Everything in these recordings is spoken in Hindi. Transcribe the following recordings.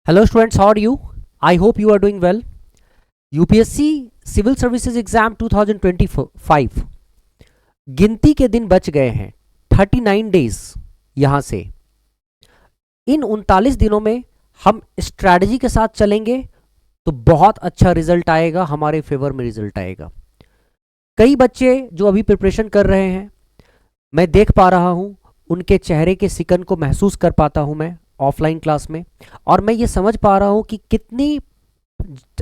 Hello students, how are you? I hope you are doing well. UPSC civil services exam 2025 गिनती के दिन बच गए हैं। 39 डेज यहां से। इन 39 दिनों में हम स्ट्रैटेजी के साथ चलेंगे तो बहुत अच्छा रिजल्ट आएगा, हमारे फेवर में रिजल्ट आएगा। कई बच्चे जो अभी प्रिपरेशन कर रहे हैं, मैं देख पा रहा हूं, उनके चेहरे के सिकन को महसूस कर पाता हूं मैं ऑफलाइन क्लास में, और मैं ये समझ पा रहा हूं कि कितनी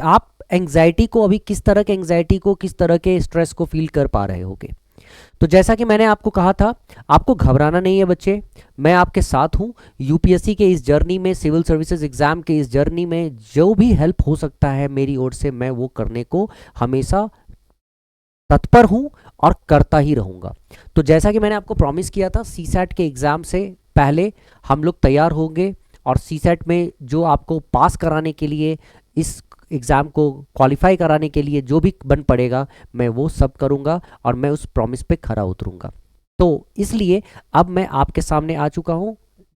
आप एंग्जाइटी को, अभी किस तरह के एंग्जाइटी को, किस तरह के स्ट्रेस को फील कर पा रहे होगे। तो जैसा कि मैंने आपको कहा था, आपको घबराना नहीं है बच्चे, मैं आपके साथ हूं। यूपीएससी के इस जर्नी में, सिविल सर्विसेज एग्जाम के इस जर्नी में जो भी हेल्प हो सकता है मेरी ओर से, मैं वो करने को हमेशा तत्पर हूं और करता ही रहूंगा। तो जैसा कि मैंने आपको प्रॉमिस किया था, सीसैट के एग्जाम से पहले हम लोग तैयार होंगे, और सीसैट में जो आपको पास कराने के लिए, इस एग्ज़ाम को क्वालिफाई कराने के लिए जो भी बन पड़ेगा, मैं वो सब करूंगा और मैं उस प्रॉमिस पे खरा उतरूंगा। तो इसलिए अब मैं आपके सामने आ चुका हूं।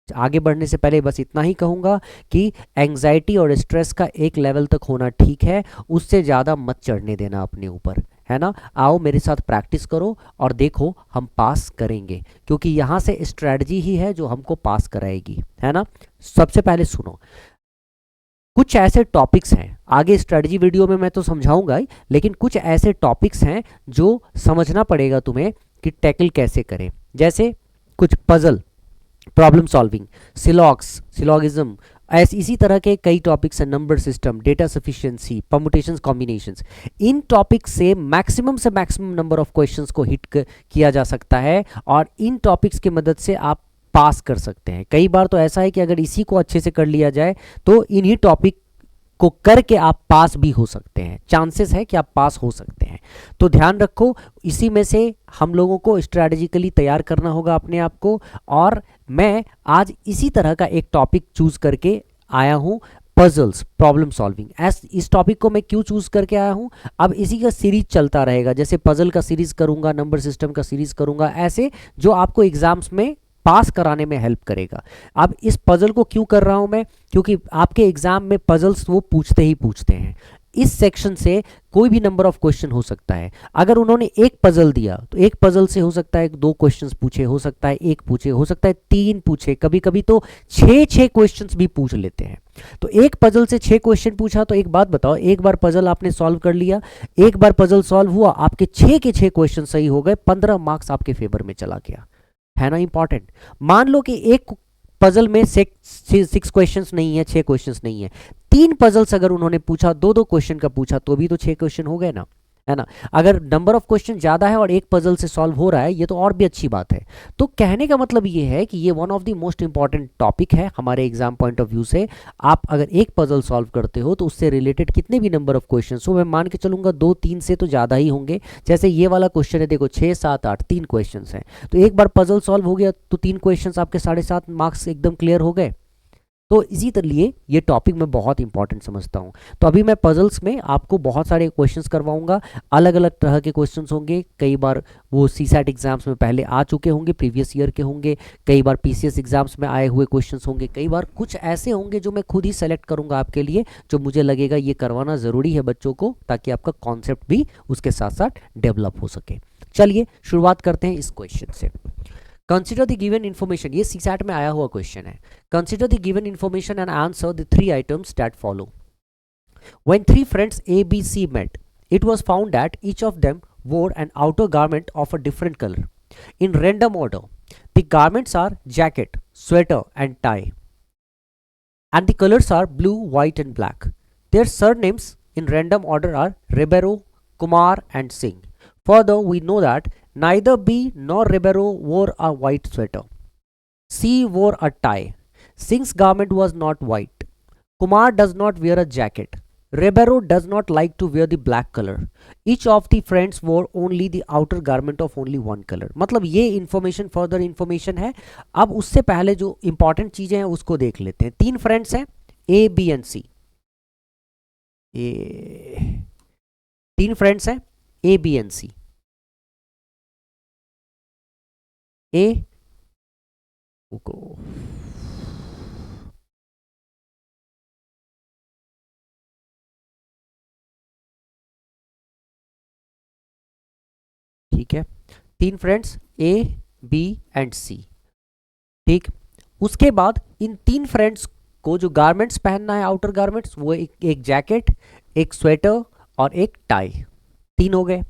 आगे बढ़ने से पहले बस इतना ही कहूंगा कि एंग्जाइटी और स्ट्रेस का एक लेवल तक होना ठीक है, उससे ज़्यादा मत चढ़ने देना अपने ऊपर, है ना। आओ मेरे साथ प्रैक्टिस करो और देखो हम पास करेंगे, क्योंकि यहाँ से स्ट्रेटजी ही है जो हमको पास कराएगी, है ना। सबसे पहले सुनो, कुछ ऐसे टॉपिक्स हैं, आगे स्ट्रेटजी वीडियो में मैं तो समझाऊंगा ही, लेकिन कुछ ऐसे टॉपिक्स हैं जो समझना पड़ेगा तुम्हें कि टैकल कैसे करें। जैसे कुछ पजल, प्रॉब्लम सॉल्विंग, सिलॉगिज्म, ऐसे इसी तरह के कई टॉपिक्स हैं, number system, data sufficiency, permutations, combinations. इन टॉपिक्स से मैक्सिमम नंबर ऑफ क्वेश्चंस को हिट किया जा सकता है, और इन टॉपिक्स की मदद से आप पास कर सकते हैं। कई बार तो ऐसा है कि अगर इसी को अच्छे से कर लिया जाए तो इन्हीं टॉपिक को करके आप पास भी हो सकते हैं, चांसेस है कि आप पास हो सकते हैं। तो ध्यान रखो, इसी में से हम लोगों को स्ट्रैटेजिकली तैयार करना होगा अपने आप को। और मैं आज इसी तरह का एक टॉपिक चूज करके आया हूं, पजल्स, प्रॉब्लम सॉल्विंग। इस टॉपिक को मैं क्यों चूज करके आया हूं, अब इसी का सीरीज चलता रहेगा, जैसे पजल का सीरीज करूंगा, नंबर सिस्टम का सीरीज करूंगा, ऐसे जो आपको एग्जाम्स में पास कराने में हेल्प करेगा। अब इस पजल को क्यों कर रहा हूं मैं, क्योंकि आपके एग्जाम में पजल्स वो पूछते ही पूछते हैं। इस सेक्शन से कोई भी नंबर ऑफ क्वेश्चन हो सकता है। अगर उन्होंने एक पजल दिया तो एक पजल से हो सकता है 2 क्वेश्चंस पूछे, हो सकता है 1 पूछे, हो सकता है 3 पूछे, कभी कभी तो 6 क्वेश्चंस भी पूछ लेते हैं। तो एक पजल से 6 क्वेश्चन पूछा, तो एक बात बताओ, एक बार पजल आपने सॉल्व कर लिया, एक बार पजल सॉल्व हुआ, आपके 6 के 6 क्वेश्चन सही हो गए, 15 मार्क्स आपके फेवर में चला गया, है ना। इंपॉर्टेंट, मान लो कि एक पजल में 6 क्वेश्चंस नहीं है, 6 क्वेश्चंस नहीं है, 3 पजल्स अगर उन्होंने पूछा, 2 क्वेश्चन का पूछा, तो भी तो 6 क्वेश्चन हो गए ना, है ना। अगर नंबर ऑफ क्वेश्चन ज्यादा है और एक पजल से सॉल्व हो रहा है, ये तो और भी अच्छी बात है। तो कहने का मतलब ये है कि ये one of the most important topic है हमारे एग्जाम पॉइंट ऑफ व्यू से। आप अगर एक पजल सॉल्व करते हो तो उससे रिलेटेड कितने भी नंबर ऑफ क्वेश्चन हो, मैं मान के चलूंगा 2-3 से तो ज्यादा ही होंगे। जैसे ये वाला क्वेश्चन है, देखो 6, 7, 8, 3 क्वेश्चन है, तो एक बार पजल सॉल्व हो गया तो 3 क्वेश्चन आपके 7.5 मार्क्स एकदम क्लियर हो गए। तो इसी तरह ये टॉपिक मैं बहुत इंपॉर्टेंट समझता हूँ। तो अभी मैं पजल्स में आपको बहुत सारे क्वेश्चंस करवाऊंगा, अलग अलग तरह के क्वेश्चंस होंगे। कई बार वो सीसैट एग्जाम्स में पहले आ चुके होंगे, प्रीवियस ईयर के होंगे, कई बार पीसीएस एग्जाम्स में आए हुए क्वेश्चंस होंगे, कई बार कुछ ऐसे होंगे जो मैं खुद ही सेलेक्ट करूंगा आपके लिए, जो मुझे लगेगा ये करवाना ज़रूरी है बच्चों को, ताकि आपका कॉन्सेप्ट भी उसके साथ साथ डेवलप हो सके। चलिए शुरुआत करते हैं इस क्वेश्चन से। कंसिडर द गिवन इन्फॉर्मेशन, ये सीसैट में आया हुआ क्वेश्चन है। Consider the given information and answer the 3 items that follow. When 3 friends A, B, C met, it was found that each of them wore an outer garment of a different color. In random order, the garments are jacket, sweater, and tie, and the colors are blue, white, and black. Their surnames in random order are Ribeiro, Kumar, and Singh. Further, we know that neither B nor Ribeiro wore a white sweater. C wore a tie. Singh's garment was not white. Kumar does not wear a jacket. Ribeiro does not like to wear the black color. Each of the friends wore only the outer garment of only one color. मतलब ये इंफॉर्मेशन फर्दर इंफॉर्मेशन है। अब उससे पहले जो इंपॉर्टेंट चीजें हैं उसको देख लेते हैं। 3 फ्रेंड्स हैं, A, B and C. A 3 friends हैं, A, B and C. A को तीन friends A B and C, ठीक। उसके बाद इन तीन फ्रेंड्स को जो गारमेंट्स पहनना है, आउटर गारमेंट्स, वो एक जैकेट, एक स्वेटर और एक टाई, तीन हो गए।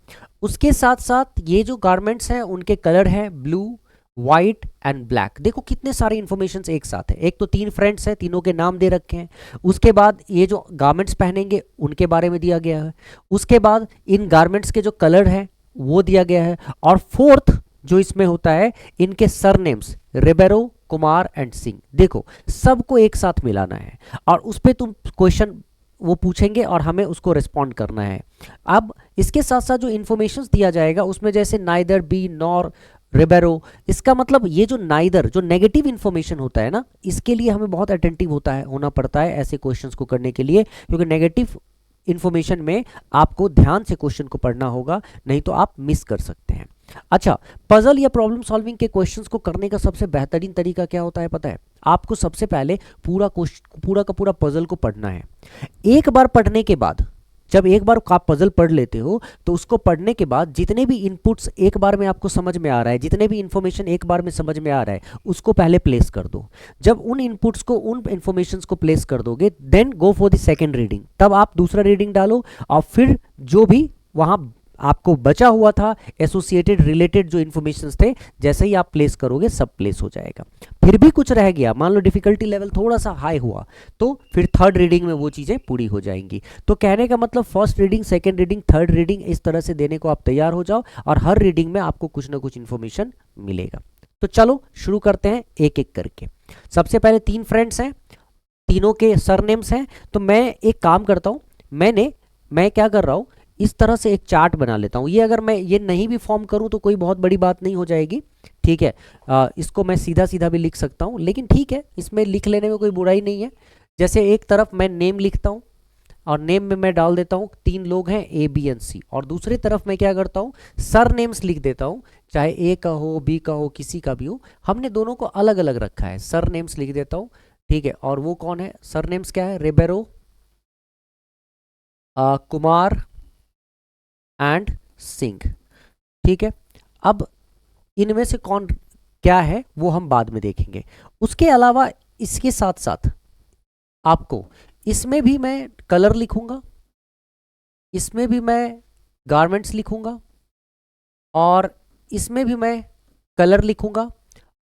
उसके साथ साथ ये जो गारमेंट्स हैं उनके कलर है ब्लू, वाइट एंड ब्लैक। देखो कितने सारे इंफॉर्मेशन एक साथ है। एक तो तीन फ्रेंड्स हैं, तीनों के नाम दे रखे हैं। उसके बाद ये जो गारमेंट्स पहनेंगे उनके बारे में दिया गया है। उसके बाद इन गारमेंट्स के जो कलर है वो दिया गया है। और फोर्थ जो इसमें होता है, इनके सरनेम्स रिबेरो, कुमार एंड सिंह। देखो सबको एक साथ मिलाना है और उस पर तुम क्वेश्चन वो पूछेंगे और हमें उसको रिस्पॉन्ड करना है। अब इसके साथ साथ जो इन्फॉर्मेशन दिया जाएगा उसमें जैसे नाइदर, बी, नॉर, रिबेरो, इसका मतलब ये जो नाइदर, जो नेगेटिव इन्फॉर्मेशन होता है ना, इसके लिए हमें बहुत अटेंटिव होना पड़ता है ऐसे क्वेश्चंस को करने के लिए, क्योंकि नेगेटिव इन्फॉर्मेशन में आपको ध्यान से क्वेश्चन को पढ़ना होगा, नहीं तो आप मिस कर सकते हैं। अच्छा, पजल या प्रॉब्लम सॉल्विंग के क्वेश्चंस को करने का सबसे बेहतरीन तरीका क्या होता है पता है? आपको सबसे पहले पूरा का पूरा पजल को पढ़ना है। एक बार पढ़ने के बाद, जब एक बार आप पजल पढ़ लेते हो तो उसको पढ़ने के बाद जितने भी इनपुट्स एक बार में आपको समझ में आ रहा है, जितने भी इंफॉर्मेशन एक बार में समझ में आ रहा है, उसको पहले प्लेस कर दो। जब उन इनपुट्स को, उन इंफॉर्मेशंस को प्लेस कर दोगे, then go for the second reading. तब आप दूसरा रीडिंग डालो और फिर जो भी वहां आपको बचा हुआ था, एसोसिएटेड रिलेटेड जो इन्फॉर्मेशंस थे, जैसे ही आप प्लेस करोगे सब प्लेस हो जाएगा। फिर भी कुछ रह गया, मान लो डिफिकल्टी लेवल थोड़ा सा हाई हुआ, तो फिर थर्ड रीडिंग में वो चीज़ें पूरी हो जाएंगी। तो कहने का मतलब first reading, second reading, third reading, इस तरह से देने को आप तैयार हो जाओ और हर रीडिंग में आपको कुछ ना कुछ इन्फॉर्मेशन मिलेगा। तो चलो शुरू करते हैं एक एक करके। सबसे पहले तीन फ्रेंड्स हैं, तीनों के सरनेम्स हैं। तो मैं एक काम करता हूँ, मैं क्या कर रहा हूँ, इस तरह से एक चार्ट बना लेता हूँ। ये अगर मैं ये नहीं भी फॉर्म करूँ तो कोई बहुत बड़ी बात नहीं हो जाएगी, ठीक है। इसको मैं सीधा सीधा भी लिख सकता हूँ, लेकिन ठीक है, इसमें लिख लेने में कोई बुराई नहीं है। जैसे एक तरफ मैं नेम लिखता हूँ और नेम में मैं डाल देता हूँ तीन लोग हैं ए, बी एंड सी, और दूसरी तरफ मैं क्या करता हूँ, सर नेम्स लिख देता हूँ, चाहे ए का हो, बी का हो, किसी का भी हो। हमने दोनों को अलग अलग रखा है, सर नेम्स लिख देता हूँ, ठीक है। और वो कौन है, सर नेम्स क्या है, रिबेरो, कुमार एंड सिंह, ठीक है। अब इनमें से कौन क्या है वो हम बाद में देखेंगे। उसके अलावा इसके साथ साथ आपको इसमें भी मैं कलर लिखूंगा, इसमें भी मैं गारमेंट्स लिखूंगा, और इसमें भी मैं कलर लिखूंगा,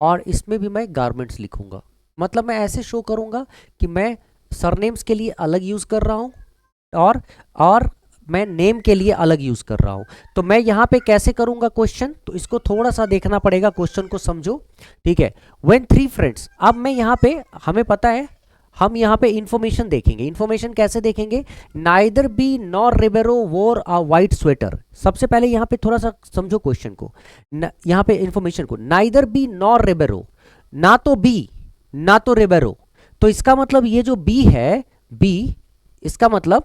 और इसमें भी मैं गारमेंट्स लिखूंगा। मतलब मैं ऐसे शो करूंगा कि मैं सरनेम्स के लिए अलग यूज़ कर रहा हूं और मैं नेम के लिए अलग यूज कर रहा हूं। तो मैं यहां पे कैसे करूंगा क्वेश्चन, तो इसको थोड़ा सा देखना पड़ेगा, क्वेश्चन को समझो, ठीक है। व्हेन थ्री फ्रेंड्स, अब मैं यहां पे, हमें पता है हम यहां पे इंफॉर्मेशन देखेंगे। इंफॉर्मेशन कैसे देखेंगे, नाइदर बी नॉर रिबेरो वोर अ वाइट स्वेटर। सबसे पहले यहां पे थोड़ा सा समझो क्वेश्चन को, यहां पे इंफॉर्मेशन को, नाइदर बी नॉर रिबेरो, ना तो बी ना तो रिबेरो। तो इसका मतलब ये जो बी है, बी, इसका मतलब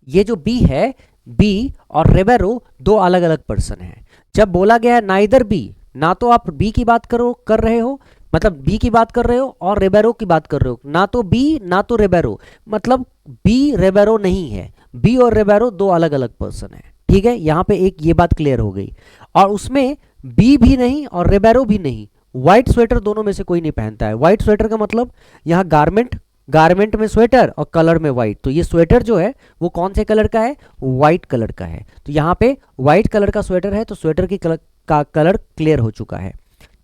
ये जो बी है, बी और रिबेरो दो अलग अलग पर्सन हैं। जब बोला गया है नाइदर बी, ना तो आप बी की बात कर रहे हो, मतलब बी की बात कर रहे हो, और रिबेरो की बात कर रहे हो, ना तो बी ना तो रिबेरो, मतलब बी रिबेरो नहीं है। बी और रिबेरो दो अलग अलग पर्सन है, ठीक है। यहां पे एक ये बात क्लियर हो गई। और उसमें बी भी नहीं और रिबेरो भी नहीं, व्हाइट स्वेटर दोनों में से कोई नहीं पहनता है। व्हाइट स्वेटर का मतलब यहाँ गारमेंट में स्वेटर और कलर में व्हाइट, तो ये स्वेटर जो है वो कौन से कलर का है, व्हाइट कलर का है। तो यहाँ पे व्हाइट कलर का स्वेटर है, तो स्वेटर की का कलर क्लियर हो चुका है,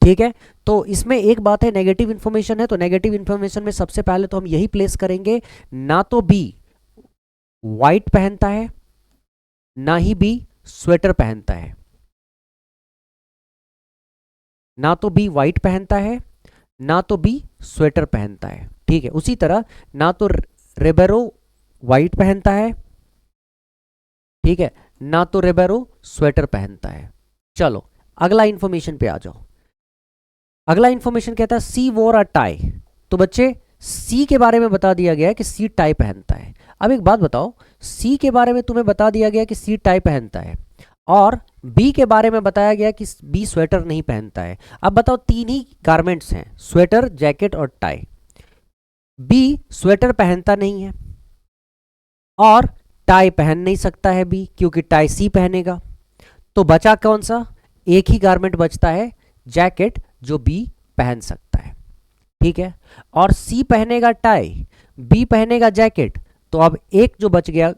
ठीक है। तो इसमें एक बात है, नेगेटिव इन्फॉर्मेशन है, तो नेगेटिव इन्फॉर्मेशन में सबसे पहले तो हम यही प्लेस करेंगे, ना तो बी व्हाइट पहनता है, ना ही बी स्वेटर पहनता है, ना तो बी व्हाइट पहनता है, ना तो बी स्वेटर पहनता है, ठीक है। उसी तरह ना तो रिबेरो व्हाइट पहनता है, ठीक है, ना तो रिबेरो स्वेटर पहनता है। चलो अगला इंफॉर्मेशन पे आ जाओ। अगला इंफॉर्मेशन कहता है सी वोर अ टाई। तो बच्चे सी के बारे में बता दिया गया है कि सी टाई पहनता है। अब एक बात बताओ, सी के बारे में तुम्हें बता दिया गया कि सी टाई पहनता है, और बी के बारे में बताया गया कि बी स्वेटर नहीं पहनता है। अब बताओ, तीन ही गारमेंट्स हैं, स्वेटर, जैकेट और टाई। बी स्वेटर पहनता नहीं है और टाई पहन नहीं सकता है बी, क्योंकि टाई सी पहनेगा। तो बचा कौन सा, एक ही गारमेंट बचता है जैकेट जो बी पहन सकता है, ठीक है। और सी पहनेगा टाई, बी पहनेगा जैकेट, तो अब एक जो बच गया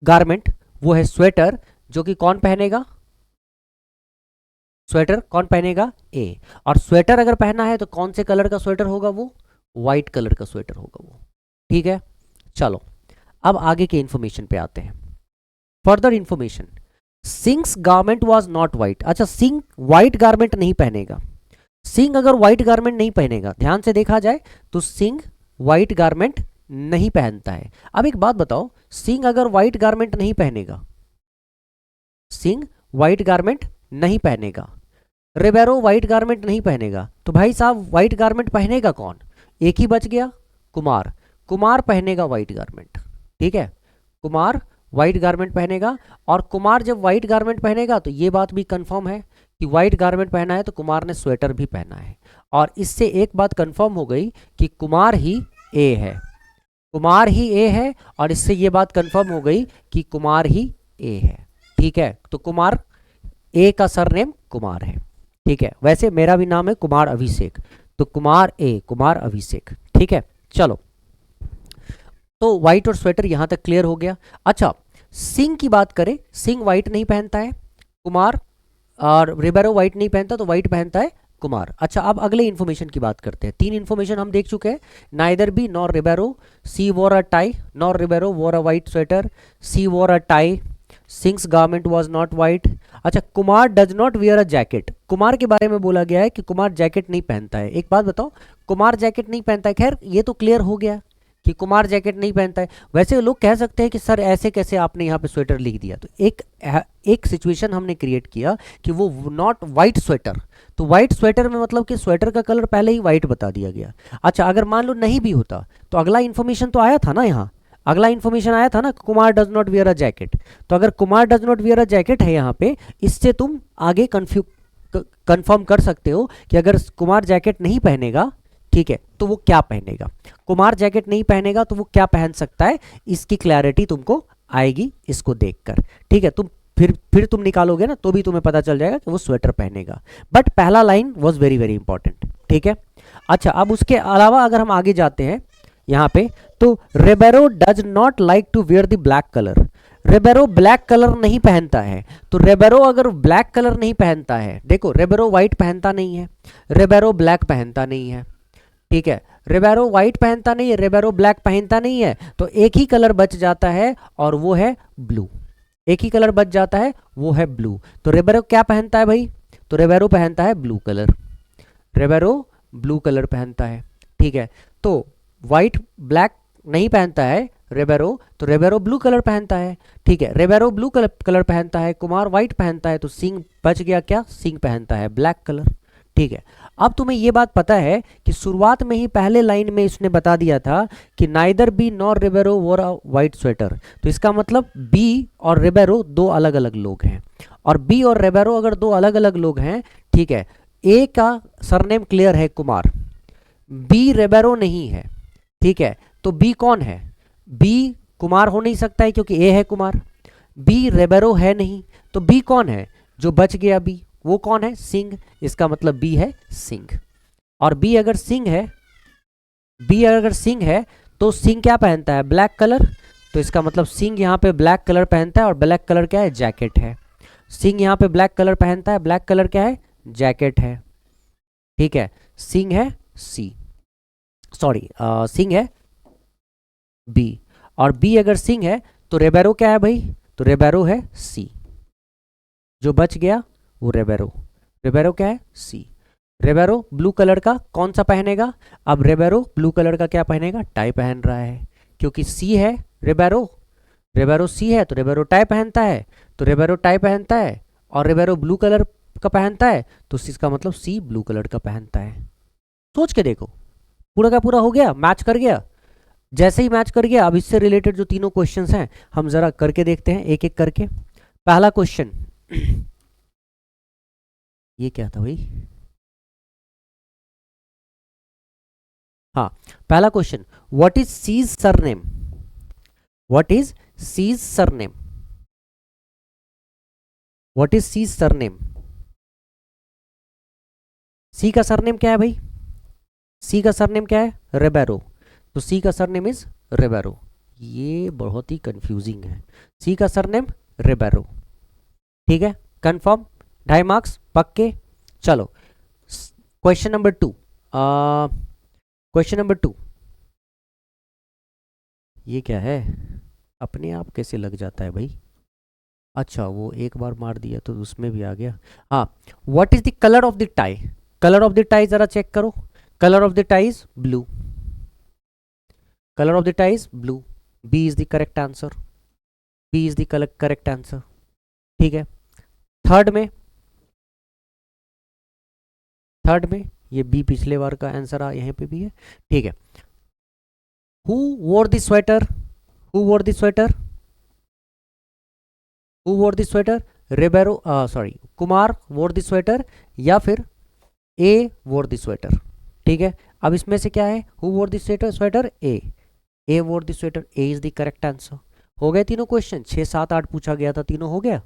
गारमेंट वो है स्वेटर, जो कि कौन पहनेगा, स्वेटर कौन पहनेगा, ए। और स्वेटर अगर पहना है तो कौन से कलर का स्वेटर होगा, वो व्हाइट कलर का स्वेटर होगा वो, ठीक है। चलो अब आगे के इंफॉर्मेशन पे आते हैं। Further information, sings garment was not white. अच्छा, सिंह व्हाइट गारमेंट नहीं पहनेगा। सिंह अगर व्हाइट गारमेंट नहीं पहनेगा, ध्यान से देखा जाए तो सिंह व्हाइट गारमेंट नहीं पहनता है। अब एक बात बताओ, सिंह अगर व्हाइट गारमेंट नहीं पहनेगा, सिंह व्हाइट गारमेंट नहीं पहनेगा, रिबेरो व्हाइट गारमेंट नहीं पहनेगा, तो भाई साहब व्हाइट गारमेंट पहनेगा कौन, एक ही बच गया, कुमार। कुमार पहनेगा व्हाइट गारमेंट, ठीक है, कुमार व्हाइट गारमेंट पहनेगा। और कुमार जब व्हाइट गारमेंट पहनेगा तो ये बात भी कंफर्म है कि व्हाइट गारमेंट पहना है तो कुमार ने स्वेटर भी पहना है। और इससे एक बात कंफर्म हो गई कि कुमार ही ए है, कुमार ही ए है। और इससे ये बात कंफर्म हो गई कि कुमार ही ए है, ठीक है। तो कुमार, ए का सरनेम कुमार है, ठीक है। वैसे मेरा भी नाम है कुमार अभिषेक, तो कुमार ए, कुमार अभिषेक, ठीक है। चलो, तो व्हाइट और स्वेटर यहां तक क्लियर हो गया। अच्छा, सिंह की बात करें, सिंह व्हाइट नहीं पहनता है, कुमार और रिबेरो व्हाइट नहीं पहनता, तो व्हाइट पहनता है कुमार। अच्छा, अब अगले इन्फॉर्मेशन की बात करते हैं। तीन इन्फॉर्मेशन हम देख चुके हैं, neither be nor Ribeiro, C wore a tie, nor Ribeiro वोर अ white sweater, she wore a tie, Singh's garment was not white. अच्छा, Kumar does not wear a jacket, Kumar के बारे में बोला गया है कि कुमार जैकेट नहीं पहनता है। एक बात बताओ, कुमार जैकेट नहीं पहनता है, खैर ये तो क्लियर हो गया कि कुमार जैकेट नहीं पहनता है। वैसे लोग कह सकते हैं कि सर ऐसे कैसे आपने यहाँ पे स्वेटर लिख दिया, तो एक सिचुएशन हमने क्रिएट किया कि वो नॉट वाइट स्वेटर, तो वाइट स्वेटर में मतलब कि स्वेटर का कलर पहले ही वाइट बता दिया गया। अच्छा, अगर मान लो नहीं भी होता तो अगला इन्फॉर्मेशन तो आया था ना, यहाँ अगला इन्फॉर्मेशन आया था ना, Kumar does not wear a jacket. तो अगर Kumar does not wear a jacket है यहाँ पे, इससे तुम आगे कंफर्म कर सकते हो कि अगर कुमार जैकेट नहीं पहनेगा, ठीक है, तो वो क्या पहनेगा। कुमार जैकेट नहीं पहनेगा तो वो क्या पहन सकता है, इसकी क्लैरिटी तुमको आएगी इसको देखकर, ठीक है। तुम फिर तुम निकालोगे ना तो भी तुम्हें पता चल जाएगा कि वो स्वेटर पहनेगा। बट पहला line was very very important, ठीक है। अच्छा, अब उसके अलावा अगर हम आगे जाते हैं यहाँ पे, तो Ribeiro does not like to wear the black colour, Ribeiro black colour नहीं पहनता है। तो रेबेरो अगर ब्लैक कलर नहीं पहनता है, देखो रेबेरो व्हाइट पहनता नहीं है, रेबेरो ब्लैक पहनता नहीं है, ठीक है, रेबेरो व्हाइट पहनता नहीं है, रेबेरो ब्लैक पहनता नहीं है, तो एक ही कलर बच जाता है और वो है ब्लू। एक ही कलर बच जाता है, वो है ब्लू। तो रेबेरो क्या पहनता है भाई, तो रेबेरो पहनता है blue colour, Ribeiro blue colour पहनता है, ठीक है। तो व्हाइट ब्लैक नहीं पहनता है रेबेरो, तो रेबेरो ब्लू कलर पहनता है, ठीक है। रेबेरो ब्लू कलर पहनता है, कुमार व्हाइट पहनता है, तो सिंह बच गया क्या, सिंह पहनता है ब्लैक कलर, ठीक है। अब तुम्हें यह बात पता है कि शुरुआत में ही पहले लाइन में इसने बता दिया था कि नाइदर बी नॉर रिबेरो वोर अ व्हाइट स्वेटर, तो इसका मतलब बी और रिबेरो दो अलग अलग लोग हैं, और बी और रिबेरो अगर दो अलग अलग लोग हैं, ठीक है, ए का सरनेम क्लियर है कुमार, बी रिबेरो नहीं है, ठीक है, तो बी कौन है, बी कुमार हो नहीं सकता है क्योंकि ए है कुमार, बी रेबेरो है नहीं, तो बी कौन है, जो बच गया बी, वो कौन है, सिंह, इसका मतलब बी है सिंह। और बी अगर सिंह है, बी अगर सिंह है तो सिंह क्या पहनता है, ब्लैक कलर, तो इसका मतलब सिंह यहाँ पे ब्लैक कलर पहनता है, और ब्लैक कलर क्या है, जैकेट है। सिंह यहाँ पे ब्लैक कलर पहनता है, ब्लैक कलर क्या है, जैकेट है, ठीक है। सिंह है सी, सॉरी सिंह है बी, और बी अगर सिंह है तो रेबेरो क्या है भाई, तो रेबेरो है सी, जो बच गया वो रेबेरो, रेबेरो क्या है सी। रेबेरो ब्लू कलर का कौन सा पहनेगा, अब रेबेरो ब्लू कलर का क्या पहनेगा, टाई पहन रहा है, क्योंकि सी है रेबेरो, रेबेरो सी है तो रेबेरो टाई पहनता है, तो रेबेरो टाई पहनता है और रेबेरो ब्लू कलर का पहनता है, तो इसका मतलब सी ब्लू कलर का पहनता है। सोच के देखो, पूरा का पूरा हो गया, मैच कर गया। जैसे ही मैच कर गया, अब इससे रिलेटेड जो तीनों क्वेश्चंस हैं हम जरा करके देखते हैं एक एक करके। पहला क्वेश्चन ये क्या था भाई, हाँ, पहला question, what is C's surname, what is C's surname, what is C's surname, C का सरनेम क्या है भाई? सी का सरनेम क्या है? रिबेरो। तो सी का सरनेम इज रिबेरो। ये बहुत ही कंफ्यूजिंग है। सी का सरनेम रिबेरो। ठीक है, कंफर्म? 2.5 मार्क्स पक्के। चलो क्वेश्चन नंबर 2। क्वेश्चन नंबर 2, ये क्या है? अपने आप कैसे लग जाता है भाई? अच्छा, वो एक बार मार दिया तो उसमें भी आ गया। हाँ, what is the colour of the tie? Colour of the tie जरा चेक करो। Colour of the tie is blue. Colour of the tie is blue. B is the correct answer. B is the correct answer. ठीक है, थर्ड में, थर्ड में ये बी पिछले बार का आंसर यहाँ पे भी है। ठीक है, हु वोर द स्वेटर? हु वोर द स्वेटर? हु वोर the sweater? Ribeiro, sorry, Kumar वोर द स्वेटर या फिर ए वोर द स्वेटर? ठीक है, अब इसमें से क्या है? हु वोर द स्वेटर? स्वेटर ए वोर the sweater. A is the correct answer. हो गए तीनों क्वेश्चन? 6 7 8 पूछा गया था, तीनों हो गया।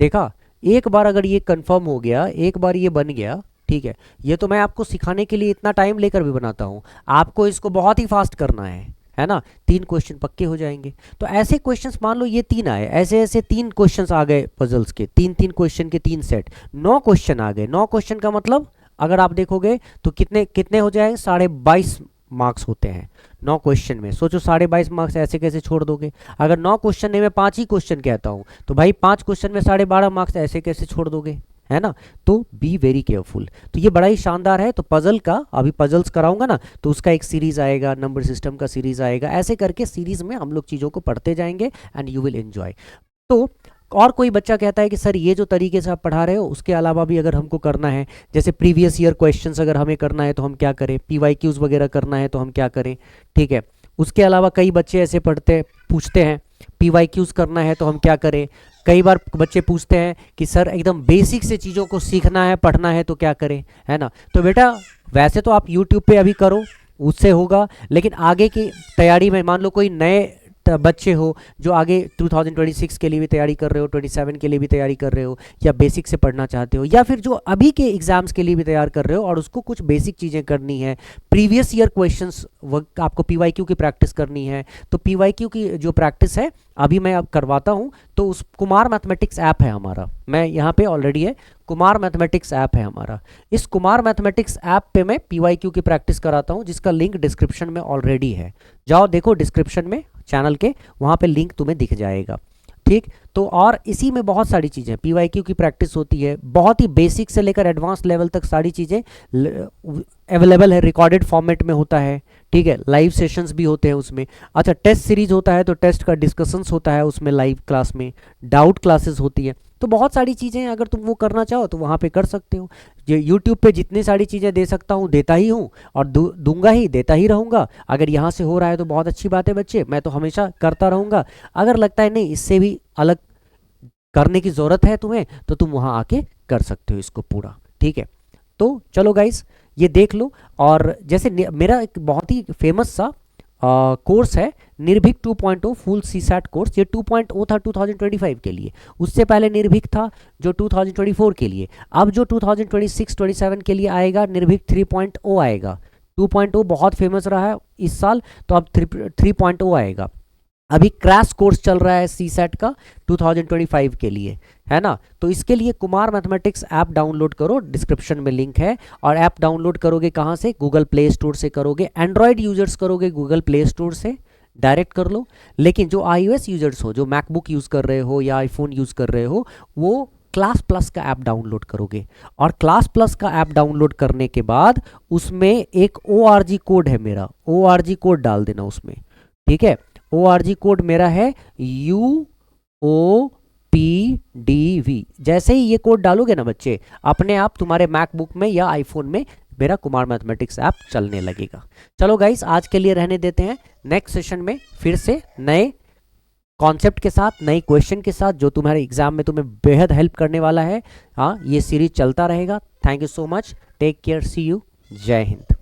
देखा, एक बार अगर ये कंफर्म हो गया, एक बार ये बन गया, ठीक है। ये तो मैं आपको सिखाने के लिए इतना टाइम लेकर भी बनाता हूँ, आपको इसको बहुत ही फास्ट करना है ना? 3 क्वेश्चन पक्के हो जाएंगे। तो ऐसे क्वेश्चंस मान लो ये 3 आए, ऐसे ऐसे 3 क्वेश्चंस आ गए पजल्स के, 3 क्वेश्चन के 3 सेट, 9 क्वेश्चन आ गए। 9 क्वेश्चन का मतलब अगर आप देखोगे तो कितने कितने हो जाएंगे? 22.5 मार्क्स होते हैं 9 क्वेश्चन में। सोचो 22.5 मार्क्स ऐसे कैसे छोड़ दोगे? अगर 9 क्वेश्चन नहीं, मैं 5 ही क्वेश्चन कहता हूँ, तो भाई 5 क्वेश्चन में 12.5 मार्क्स ऐसे कैसे छोड़ दोगे? है ना? तो बी वेरी केयरफुल। तो ये बड़ा ही शानदार है। तो पजल का अभी पजल्स कराऊंगा ना, तो उसका एक सीरीज आएगा, नंबर सिस्टम का सीरीज आएगा, ऐसे करके सीरीज में हम लोग चीज़ों को पढ़ते जाएंगे एंड यू विल एंजॉय। तो और कोई बच्चा कहता है कि सर ये जो तरीके से आप पढ़ा रहे हो उसके अलावा भी अगर हमको करना है, जैसे प्रीवियस ईयर क्वेश्चंस अगर हमें करना है तो हम क्या करें, PYQs वगैरह करना है तो हम क्या करें? ठीक है, उसके अलावा कई बच्चे ऐसे पूछते हैं PYQs करना है तो हम क्या करें? कई बार बच्चे पूछते हैं कि सर एकदम बेसिक से चीज़ों को सीखना है, पढ़ना है तो क्या करें? है ना? तो बेटा वैसे तो आप यूट्यूब पे अभी करो, उससे होगा, लेकिन आगे की तैयारी में मान लो कोई नए बच्चे हो जो आगे 2026 के लिए भी तैयारी कर रहे हो, 27 के लिए भी तैयारी कर रहे हो, या बेसिक से पढ़ना चाहते हो, या फिर जो अभी के एग्जाम्स के लिए भी तैयार कर रहे हो और उसको कुछ बेसिक चीज़ें करनी है, प्रीवियस ईयर क्वेश्चंस आपको PYQ की प्रैक्टिस करनी है, तो PYQ की जो प्रैक्टिस है अभी मैं अब करवाता हूँ। तो उस कुमार मैथमेटिक्स ऐप है हमारा, मैं यहाँ पे ऑलरेडी है, कुमार मैथमेटिक्स ऐप है हमारा। इस कुमार मैथमेटिक्स ऐप पे मैं PYQ की प्रैक्टिस कराता हूँ, जिसका लिंक डिस्क्रिप्शन में ऑलरेडी है। जाओ देखो डिस्क्रिप्शन में चैनल के, वहाँ पे लिंक तुम्हें दिख जाएगा। ठीक, तो और इसी में बहुत सारी चीज़ें PYQ की प्रैक्टिस होती है, बहुत ही बेसिक से लेकर एडवांस लेवल तक सारी चीज़ें अवेलेबल है, रिकॉर्डेड फॉर्मेट में होता है। ठीक है, लाइव सेशंस भी होते हैं उसमें। अच्छा, टेस्ट सीरीज होता है तो टेस्ट का डिस्कशंस होता है उसमें लाइव क्लास में, डाउट क्लासेस होती है। तो बहुत सारी चीज़ें अगर तुम वो करना चाहो तो वहाँ पे कर सकते हो। ये यूट्यूब पे जितनी सारी चीज़ें दे सकता हूँ देता ही हूँ, और दूंगा ही, देता ही रहूँगा। अगर यहाँ से हो रहा है तो बहुत अच्छी बात है बच्चे, मैं तो हमेशा करता रहूँगा। अगर लगता है नहीं इससे भी अलग करने की ज़रूरत है तुम्हें, तो तुम वहाँ आके कर सकते हो इसको पूरा। ठीक है, तो चलो गाइस ये देख लो। और जैसे मेरा एक बहुत ही फेमस सा कोर्स है निर्भीक 2.0 फुल CSAT कोर्स, ये 2.0 था 2025 के लिए, उससे पहले निर्भीक था जो 2024 के लिए। अब जो 2026-27 के लिए आएगा निर्भीक 3.0 आएगा। 2.0 बहुत फेमस रहा है इस साल, तो अब 3.0 आएगा। अभी क्रैश कोर्स चल रहा है CSAT का 2025 के लिए, है ना? तो इसके लिए कुमार मैथमेटिक्स ऐप डाउनलोड करो, डिस्क्रिप्शन में लिंक है। और ऐप डाउनलोड करोगे कहाँ से? गूगल प्ले स्टोर से करोगे। एंड्रॉयड यूजर्स करोगे गूगल प्ले स्टोर से डायरेक्ट कर लो, लेकिन जो iOS यूजर्स हो, जो मैकबुक यूज़ कर रहे हो या आईफोन यूज़ कर रहे हो, वो क्लास प्लस का ऐप डाउनलोड करोगे। और क्लास प्लस का ऐप डाउनलोड करने के बाद उसमें एक ORG कोड है मेरा, ORG कोड डाल देना उसमें। ठीक है, ORG कोड मेरा है UOPDV। जैसे ही ये कोड डालोगे ना बच्चे, अपने आप तुम्हारे मैकबुक में या आईफोन में मेरा कुमार मैथमेटिक्स ऐप चलने लगेगा। चलो गाइस आज के लिए रहने देते हैं, नेक्स्ट सेशन में फिर से नए कॉन्सेप्ट के साथ, नए क्वेश्चन के साथ, जो तुम्हारे एग्जाम में तुम्हें बेहद हेल्प करने वाला है। हाँ, ये सीरीज चलता रहेगा। Thank you so much, take care, see you, Jai Hind.